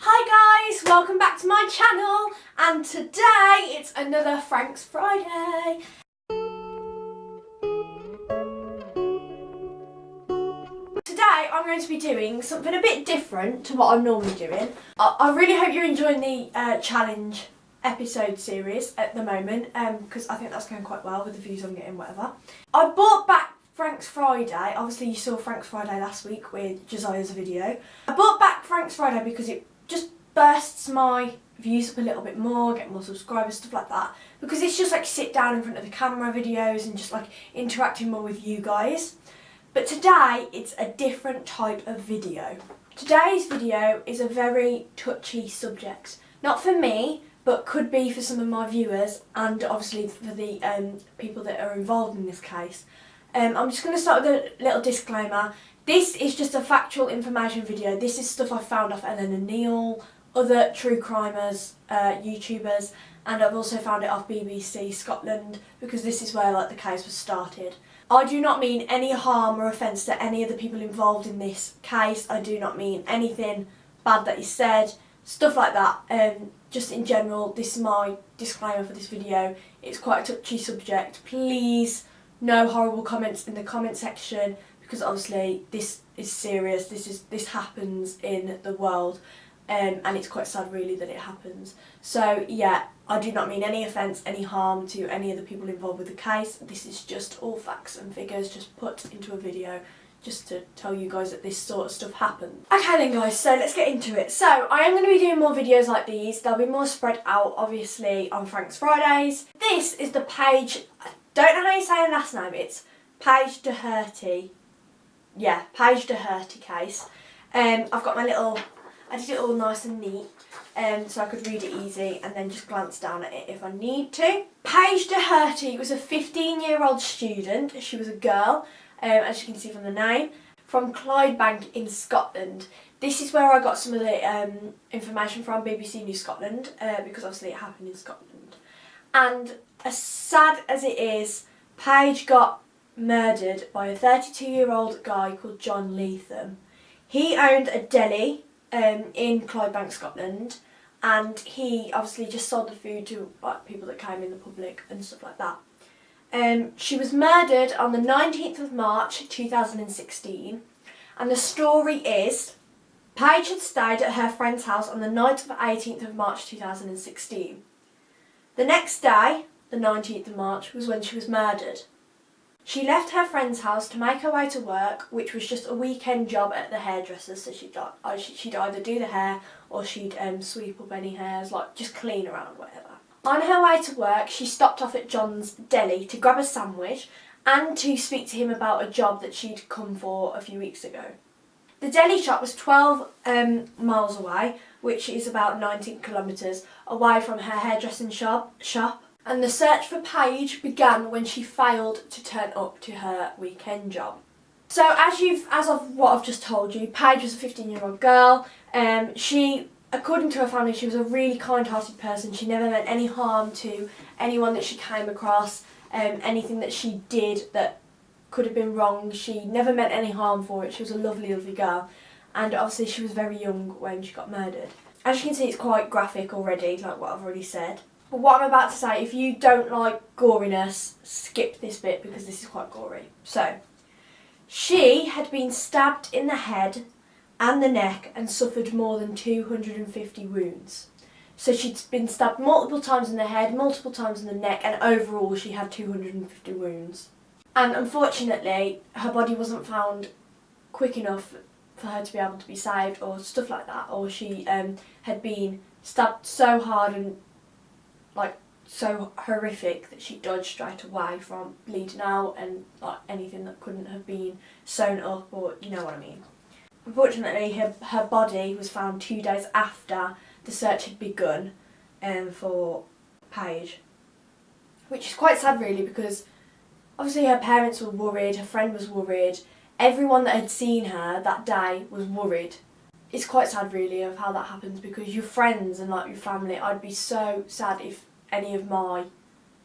Hi guys, welcome back to my channel, and today it's another Frank's Friday. Today I'm going to be doing something a bit different to what I'm normally doing. I really hope you're enjoying the challenge episode series at the moment, because I think that's going quite well with the views I'm getting, whatever. I brought back Frank's Friday. Obviously you saw Frank's Friday last week with Josiah's video. I brought back Frank's Friday because it just bursts my views up a little bit more, get more subscribers, stuff like that, because it's just like sit down in front of the camera videos and just like interacting more with you guys. But today it's a different type of video. Today's video is a very touchy subject, not for me, but could be for some of my viewers and obviously for the people that are involved in this case. I'm just going to start with a little disclaimer. This is just a factual information video. This is stuff I found off Ellen and Neil, other true crimers, YouTubers, and I've also found it off BBC Scotland, because this is where like the case was started. I do not mean any harm or offence to any of the people involved in this case. I do not mean anything bad that is said, stuff like that. Just in general, this is my disclaimer for this video. It's quite a touchy subject. Please, no horrible comments in the comment section, because obviously this is serious. This happens in the world, and it's quite sad really that it happens. So yeah, I do not mean any offence, any harm to any of the people involved with the case. This is just all facts and figures just put into a video just to tell you guys that this sort of stuff happens. Okay then guys, so let's get into it. So I am going to be doing more videos like these. They'll be more spread out obviously on Frank's Fridays. This is the Paige, I don't know how you say her last name, it's Paige Doherty. Yeah, Paige Doherty case. I've got my little, I did it all nice and neat, so I could read it easy and then just glance down at it if I need to. Paige Doherty was a 15-year-old student. She was a girl, as you can see from the name, from Clydebank in Scotland. This is where I got some of the information from, BBC News Scotland, because obviously it happened in Scotland. And as sad as it is, Paige got murdered by a 32-year-old guy called John Leatham. He owned a deli in Clydebank, Scotland, and he obviously just sold the food to like people that came in the public and stuff like that. She was murdered on the 19th of March 2016, and the story is Paige had stayed at her friend's house on the night of the 18th of March 2016. The next day, the 19th of March, was when she was murdered. She left her friend's house to make her way to work, which was just a weekend job at the hairdresser's, so she'd either do the hair or she'd sweep up any hairs, like just clean around, whatever. On her way to work, she stopped off at John's deli to grab a sandwich and to speak to him about a job that she'd come for a few weeks ago. The deli shop was 12 miles away, which is about 19 kilometres away from her hairdressing shop, and the search for Paige began when she failed to turn up to her weekend job. So as of what I've just told you, Paige was a 15-year-old girl. She, according to her family, she was a really kind-hearted person. She never meant any harm to anyone that she came across. Anything that she did that could have been wrong, she never meant any harm for it. She was a lovely, lovely girl. And obviously she was very young when she got murdered. As you can see, it's quite graphic already, like what I've already said. But what I'm about to say, if you don't like goriness, skip this bit because this is quite gory. So, she had been stabbed in the head and the neck and suffered more than 250 wounds. So she'd been stabbed multiple times in the head, multiple times in the neck, and overall she had 250 wounds. And unfortunately, her body wasn't found quick enough for her to be able to be saved or stuff like that, or she had been stabbed so hard and like so horrific that she died straight away from bleeding out and like anything that couldn't have been sewn up, or you know what I mean. Unfortunately, her body was found 2 days after the search had begun for Paige, which is quite sad really, because obviously her parents were worried, her friend was worried, everyone that had seen her that day was worried. It's quite sad really of how that happens, because your friends and like your family, I'd be so sad if any of my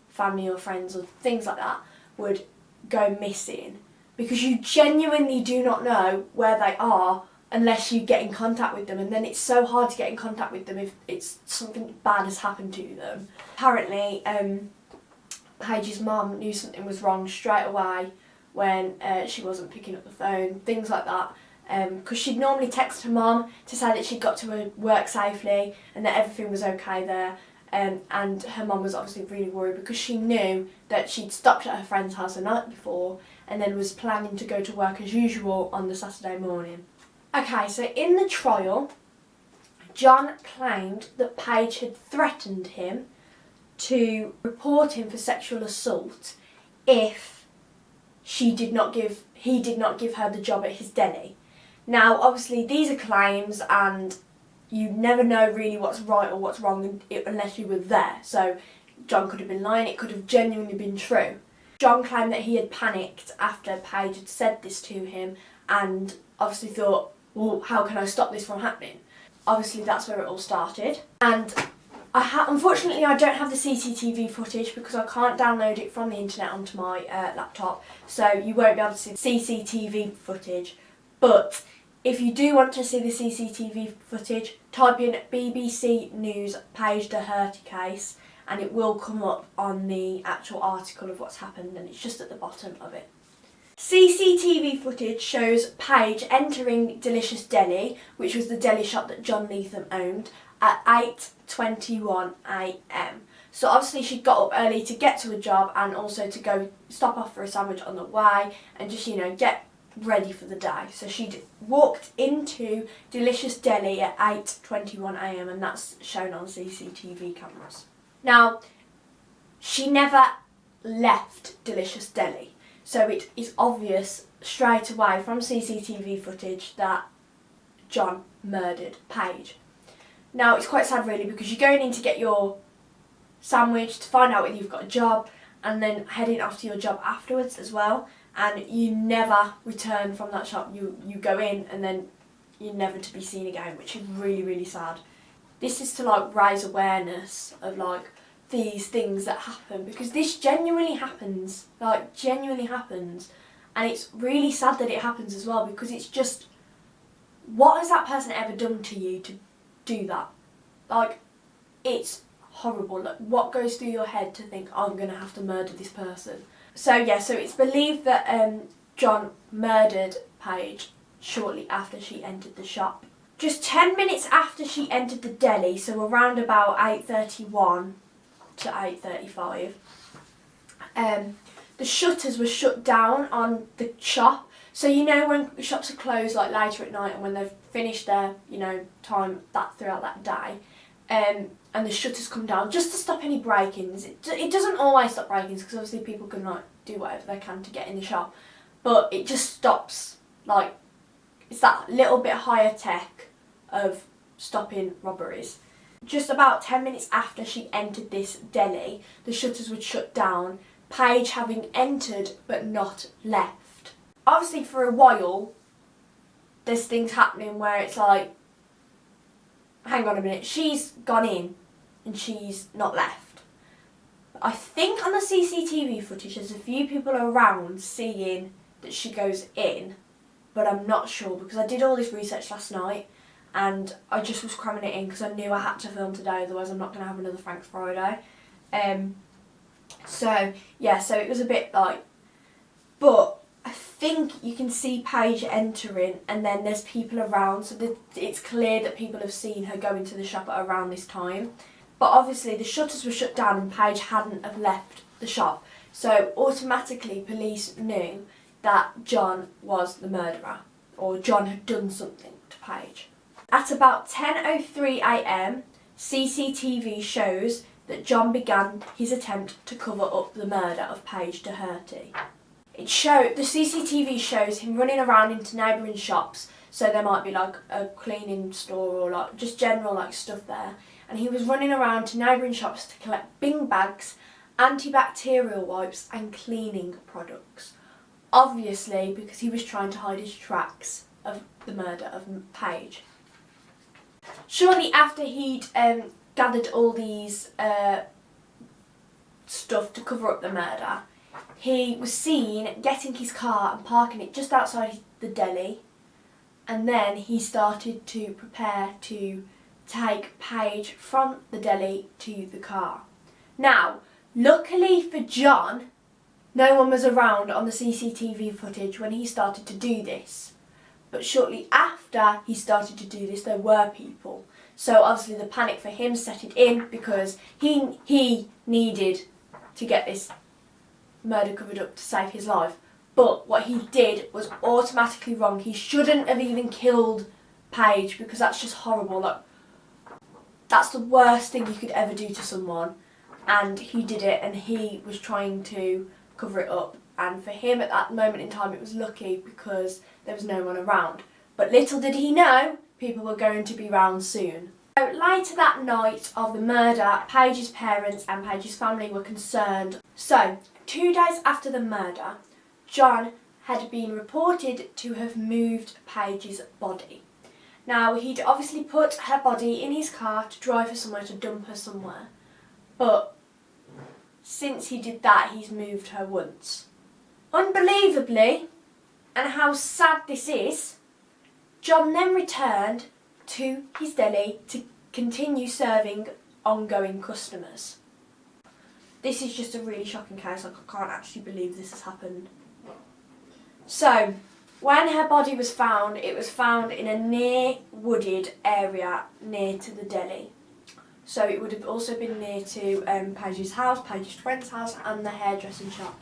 family or friends or things like that would go missing, because you genuinely do not know where they are unless you get in contact with them, and then it's so hard to get in contact with them if it's something bad has happened to them. Apparently, Paige's mum knew something was wrong straight away when she wasn't picking up the phone, things like that. Because she'd normally text her mum to say that she'd got to her work safely and that everything was okay there. And her mum was obviously really worried because she knew that she'd stopped at her friend's house the night before and then was planning to go to work as usual on the Saturday morning. Okay, so in the trial, John claimed that Paige had threatened him to report him for sexual assault if he did not give her the job at his deli. Now, obviously, these are claims, and you never know really what's right or what's wrong unless you were there. So John could have been lying, it could have genuinely been true. John claimed that he had panicked after Paige had said this to him and obviously thought, well, how can I stop this from happening? Obviously, that's where it all started. And unfortunately, I don't have the CCTV footage because I can't download it from the internet onto my laptop, so you won't be able to see CCTV footage. But if you do want to see the CCTV footage, type in BBC News Paige Doherty case and it will come up on the actual article of what's happened, and it's just at the bottom of it. CCTV footage shows Paige entering Delicious Deli, which was the deli shop that John Leatham owned, at 8:21 a.m. So obviously she got up early to get to a job and also to go stop off for a sandwich on the way and just, get ready for the day. So she'd walked into Delicious Deli at 8:21 a.m. and that's shown on CCTV cameras. Now, she never left Delicious Deli, so it is obvious straight away from CCTV footage that John murdered Paige. Now, it's quite sad really because you're going in to get your sandwich to find out whether you've got a job and then heading off to your job afterwards as well, and you never return from that shop. You go in and then you're never to be seen again, which is really, really sad. This is to raise awareness of these things that happen, because this genuinely happens, and it's really sad that it happens as well, because it's just, what has that person ever done to you to do that? It's horrible. What goes through your head to think, I'm going to have to murder this person? So it's believed that John murdered Paige shortly after she entered the shop. Just 10 minutes after she entered the deli, so around about 8:31 to 8:35, the shutters were shut down on the shop. So when shops are closed later at night and when they've finished their time throughout that day, and the shutters come down just to stop any break-ins. It doesn't always stop break-ins because obviously people can do whatever they can to get in the shop, but it just stops it's that little bit higher tech of stopping robberies. Just about 10 minutes after she entered this deli, the shutters would shut down, Paige having entered but not left. Obviously for a while, there's things happening where it's hang on a minute, she's gone in and she's not left. I think on the CCTV footage there's a few people around seeing that she goes in, but I'm not sure because I did all this research last night and I just was cramming it in because I knew I had to film today, otherwise I'm not going to have another Frank's Friday. So it was a bit but I think you can see Paige entering and then there's people around, so it's clear that people have seen her go into the shop at around this time. But obviously the shutters were shut down and Paige hadn't have left the shop, so automatically police knew that John was the murderer, or John had done something to Paige. At about 10:03 a.m, CCTV shows that John began his attempt to cover up the murder of Paige Doherty. The CCTV shows him running around into neighbouring shops, so there might be a cleaning store or just general stuff there, and he was running around to neighbouring shops to collect bin bags, antibacterial wipes and cleaning products. Obviously because he was trying to hide his tracks of the murder of Paige. Shortly after he'd gathered all these stuff to cover up the murder, he was seen getting his car and parking it just outside the deli, and then he started to prepare to take Paige from the deli to the car. Now, luckily for John, no one was around on the CCTV footage when he started to do this. But shortly after he started to do this, there were people. So obviously the panic for him set it in because he needed to get this murder covered up to save his life. But what he did was automatically wrong. He shouldn't have even killed Paige because that's just horrible. Like, that's the worst thing you could ever do to someone. And he did it, and he was trying to cover it up. And for him at that moment in time, it was lucky because there was no one around. But little did he know, people were going to be round soon. So later that night of the murder, Paige's parents and Paige's family were concerned. So 2 days after the murder, John had been reported to have moved Paige's body. Now, he'd obviously put her body in his car to drive her somewhere, to dump her somewhere. But since he did that, he's moved her once. Unbelievably, and how sad this is, John then returned to his deli to continue serving ongoing customers. This is just a really shocking case. Like, I can't actually believe this has happened. So, when her body was found, it was found in a near wooded area near to the deli. So it would have also been near to Paige's house, Paige's friend's house, and the hairdressing shop.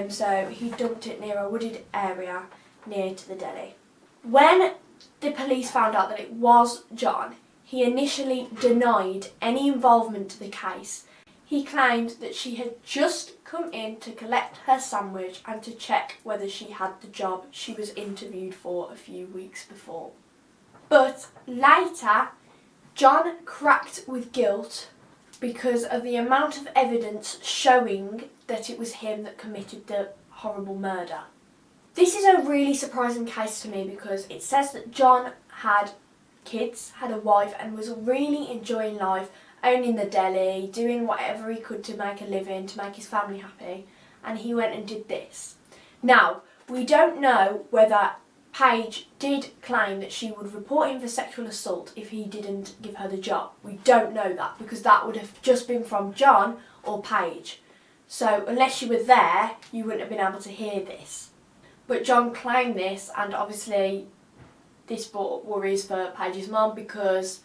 So he dumped it near a wooded area near to the deli. When the police found out that it was John, he initially denied any involvement to the case. He claimed that she had just come in to collect her sandwich and to check whether she had the job she was interviewed for a few weeks before. But later, John cracked with guilt because of the amount of evidence showing that it was him that committed the horrible murder. This is a really surprising case to me because it says that John had kids, had a wife, and was really enjoying life, owning the deli, doing whatever he could to make a living, to make his family happy, and he went and did this. Now, we don't know whether Paige did claim that she would report him for sexual assault if he didn't give her the job. We don't know that because that would have just been from John or Paige. So unless you were there, you wouldn't have been able to hear this. But John claimed this, and obviously this brought worries for Paige's mum because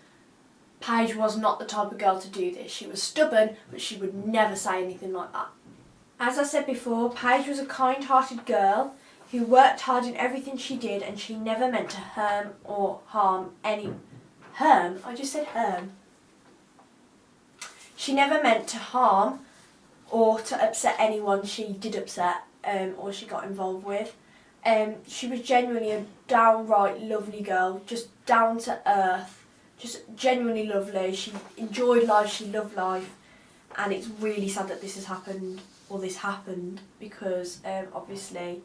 Paige was not the type of girl to do this. She was stubborn, but she would never say anything like that. As I said before, Paige was a kind-hearted girl who worked hard in everything she did, and she never meant to harm any... Harm? I just said harm. She never meant to harm or to upset anyone she did upset or she got involved with. She was genuinely a downright lovely girl, just down to earth, just genuinely lovely. She enjoyed life, she loved life, and it's really sad that this has happened, or this happened, because obviously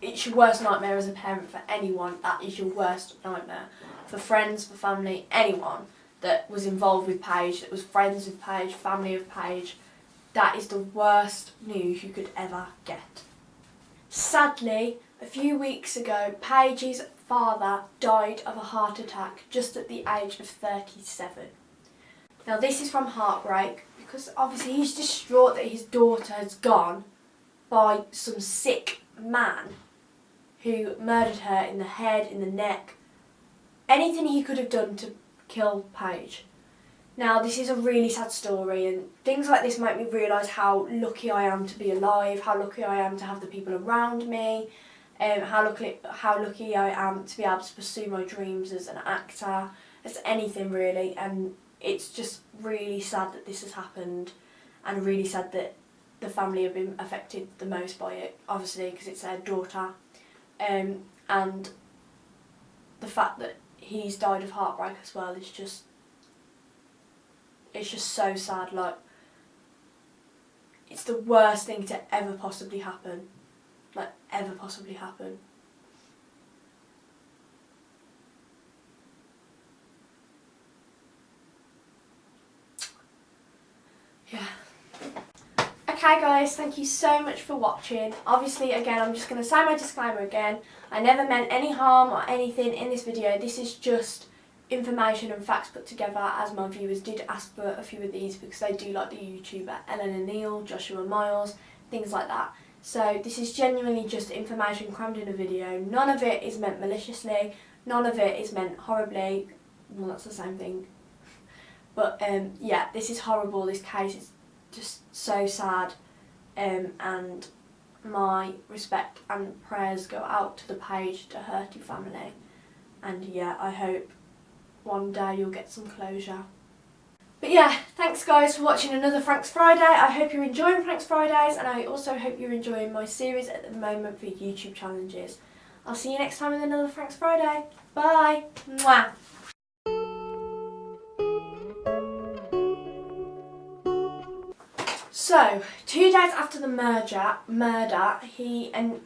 it's your worst nightmare as a parent for anyone. That is your worst nightmare. For friends, for family, anyone that was involved with Paige, that was friends with Paige, family of Paige. That is the worst news you could ever get. Sadly, a few weeks ago, Paige's father died of a heart attack just at the age of 37. Now this is from heartbreak because obviously he's distraught that his daughter has gone by some sick man who murdered her in the head, in the neck, anything he could have done to kill Paige. Now this is a really sad story, and things like this make me realise how lucky I am to be alive, how lucky I am to have the people around me, how lucky I am to be able to pursue my dreams as an actor, as anything really. And it's just really sad that this has happened, and really sad that the family have been affected the most by it, obviously because it's their daughter, and the fact that he's died of heartbreak as well is just, it's just so sad. Like, it's the worst thing to ever possibly happen, like ever possibly happen. Yeah. Okay guys, thank you so much for watching. Obviously, again, I'm just going to say my disclaimer again. I never meant any harm or anything in this video. This is just information and facts put together, as my viewers did ask for a few of these because they do like the YouTuber Ellen and Neil, Joshua Miles, things like that. So this is genuinely just information crammed in a video. None of it is meant maliciously, none of it is meant horribly. Well, that's the same thing. But yeah, this is horrible. This case is just so sad, and my respect and prayers go out to the Paige, Doherty family, and yeah, I hope one day you'll get some closure. But yeah, thanks guys for watching another Frank's Friday. I hope you're enjoying Frank's Fridays, and I also hope you're enjoying my series at the moment for YouTube challenges. I'll see you next time with another Frank's Friday. Bye! Mwah! So, 2 days after the murder, he and